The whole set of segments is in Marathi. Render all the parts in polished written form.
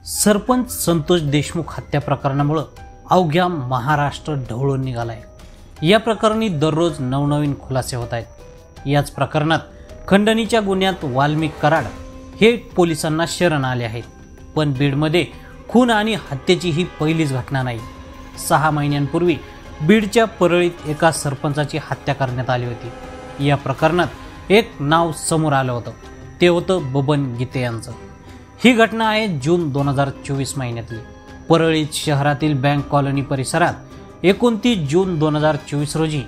सरपंच संतोष देशमुख हत्या प्रकरणामुळे अवघ्या महाराष्ट्र ढवळून निघालाय। या प्रकरणी दररोज नवनवीन खुलासे होत आहेत। याच प्रकरणात खंडणीच्या गुन्ह्यात वाल्मिक कराड हे पोलिसांना शरण आले आहेत। पण बीडमध्ये खून आणि हत्येची ही पहिलीच घटना नाही। 6 महिन्यांपूर्वी बीडच्या परळीत एका सरपंचाची हत्या करण्यात आली होती। या प्रकरणात एक नाव समोर आलं होतं, ते होतं बबन गीते यांचं। ही घटना आहे जून 2024 महिन्यातली। परळी शहरातील बँक कॉलनी परिसरात 29 जून 2024 रोजी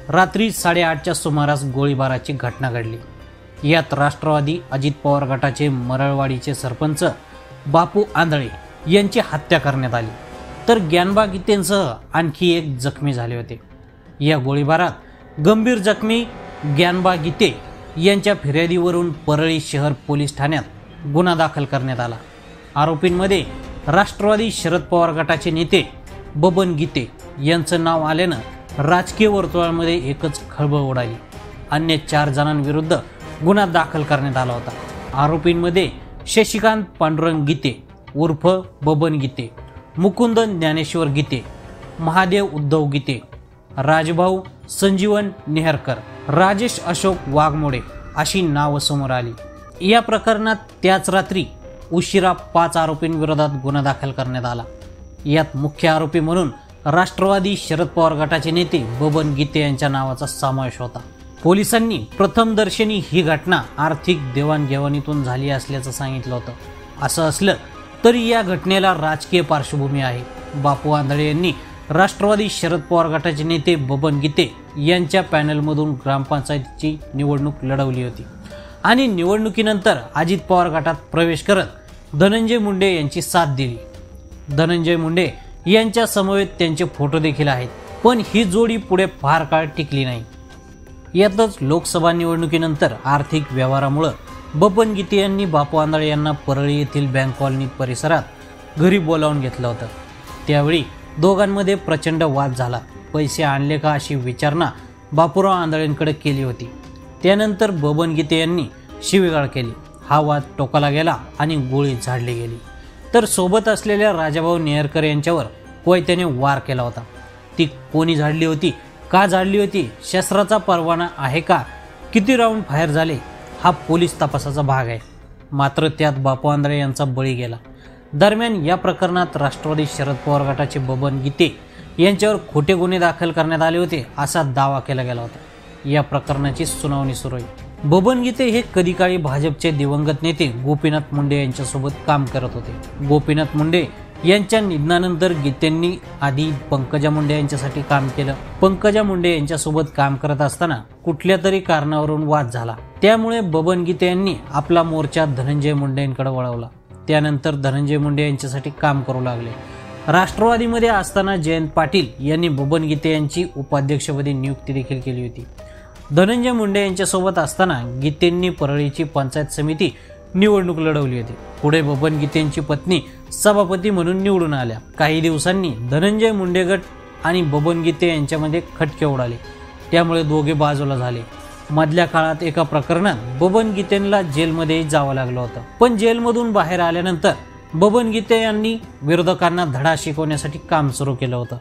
रात्री 8:30च्या सुमारास गोळीबाराची घटना घडली। यात राष्ट्रवादी अजित पवार गटाचे मरळवाडीचे सरपंच बापू आंधळे यांची हत्या करण्यात आली, तर ग्यानबा गीतेंसह आणखी एक जखमी झाले होते। या गोळीबारात गंभीर जखमी ग्यानबा गीते यांच्या फिर्यादीवरून परळी शहर पोलीस ठाण्यात गुन्हा दाखल करण्यात आला। आरोपींमध्ये राष्ट्रवादी शरद पवार गटाचे नेते बबन गीते यांचं नाव आल्यानं राजकीय वर्तुळामध्ये एकच खळबळ उडाली। अन्य 4 जणांविरुद्ध गुन्हा दाखल करण्यात आला होता। आरोपींमध्ये शशिकांत पांडुरंग गीते उर्फ बबन गीते, मुकुंद ज्ञानेश्वर गीते, महादेव उद्धव गीते, राजभाऊ संजीवन नेहरकर, राजेश अशोक वाघमोडे अशी नावं समोर आली। या प्रकरणात त्याच रात्री उशिरा 5 आरोपींविरोधात गुन्हा दाखल करण्यात आला। यात मुख्य आरोपी म्हणून राष्ट्रवादी शरद पवार गटाचे नेते बबन गीते यांच्या नावाचा समावेश होता। पोलिसांनी प्रथमदर्शनी ही घटना आर्थिक देवाणघेवाणीतून झाली असल्याचं सांगितलं होतं। असं असलं तरी या घटनेला राजकीय पार्श्वभूमी आहे। बापू आंधळे यांनी राष्ट्रवादी शरद पवार गटाचे नेते बबन गीते यांच्या पॅनलमधून ग्रामपंचायतीची निवडणूक लढवली होती आणि निवडणुकीनंतर अजित पवार गटात प्रवेश करत धनंजय मुंडे यांची साथ दिली। धनंजय मुंडे यांच्या समवेत त्यांचे फोटो देखील आहेत, पण ही जोडी पुढे फार काळ टिकली नाही। यातच लोकसभा निवडणुकीनंतर आर्थिक व्यवहारामुळे बबन गीते यांनी बापू आंधळे यांना परळी येथील बँक कॉलनी परिसरात घरी बोलावून घेतलं होतं। त्यावेळी दोघांमध्ये प्रचंड वाद झाला। पैसे आणले का अशी विचारणा बापूराव आंधळेंकडे केली होती। त्यानंतर बबन गीते यांनी शिवीगाळ केली। हा वाद टोकाला गेला आणि गोळी झाडली गेली, तर सोबत असलेल्या राजाभाऊ नेहरकर यांच्यावर कोयत्याने वार केला होता। ती कोणी झाडली होती, का झाडली होती, शस्त्राचा परवाना आहे का, किती राऊंड फायर झाले, हा पोलीस तपासाचा भाग आहे। मात्र त्यात बापू आंधळे यांचा बळी गेला। दरम्यान या प्रकरणात राष्ट्रवादी शरद पवार गटाचे बबन गीते यांच्यावर खोटे गुन्हे दाखल करण्यात आले होते असा दावा केला गेला होता। या प्रकरणाची सुनावणी सुरू आहे। बबन गीते हे कधी काळी भाजपचे दिवंगत नेते गोपीनाथ मुंडे यांच्यासोबत काम करत होते। गोपीनाथ मुंडे यांच्या निधनानंतर गीतेंनी आधी पंकजा मुंडे यांच्यासाठी काम केलं। पंकजा मुंडे यांच्यासोबत काम करत असताना कुठल्या तरी कारणावरून वाद झाला, त्यामुळे बबन गीते यांनी आपला मोर्चा धनंजय मुंडे यांकडे वळवला। त्यानंतर धनंजय मुंडे यांच्यासाठी काम करू लागले। राष्ट्रवादीमध्ये असताना जयंत पाटील यांनी बबन गीते यांची उपाध्यक्षपदी नियुक्ती देखील केली होती। धनंजय मुंडे यांच्यासोबत असताना गीतेंनी परळीची पंचायत समिती निवडणूक लढवली होती। पुढे बबन गीतेंची पत्नी सभापती म्हणून निवडून आल्या। काही दिवसांनी धनंजय मुंडे गट आणि बबन गीते यांच्यामध्ये खटके उडाले, त्यामुळे दोघे बाजूला झाले। मधल्या काळात एका प्रकरणात बबन गीतेंना जेलमध्ये जावं लागलं होतं, पण जेलमधून बाहेर आल्यानंतर बबन गीते यांनी विरोधकांना धडा शिकवण्यासाठी काम सुरू केलं होतं।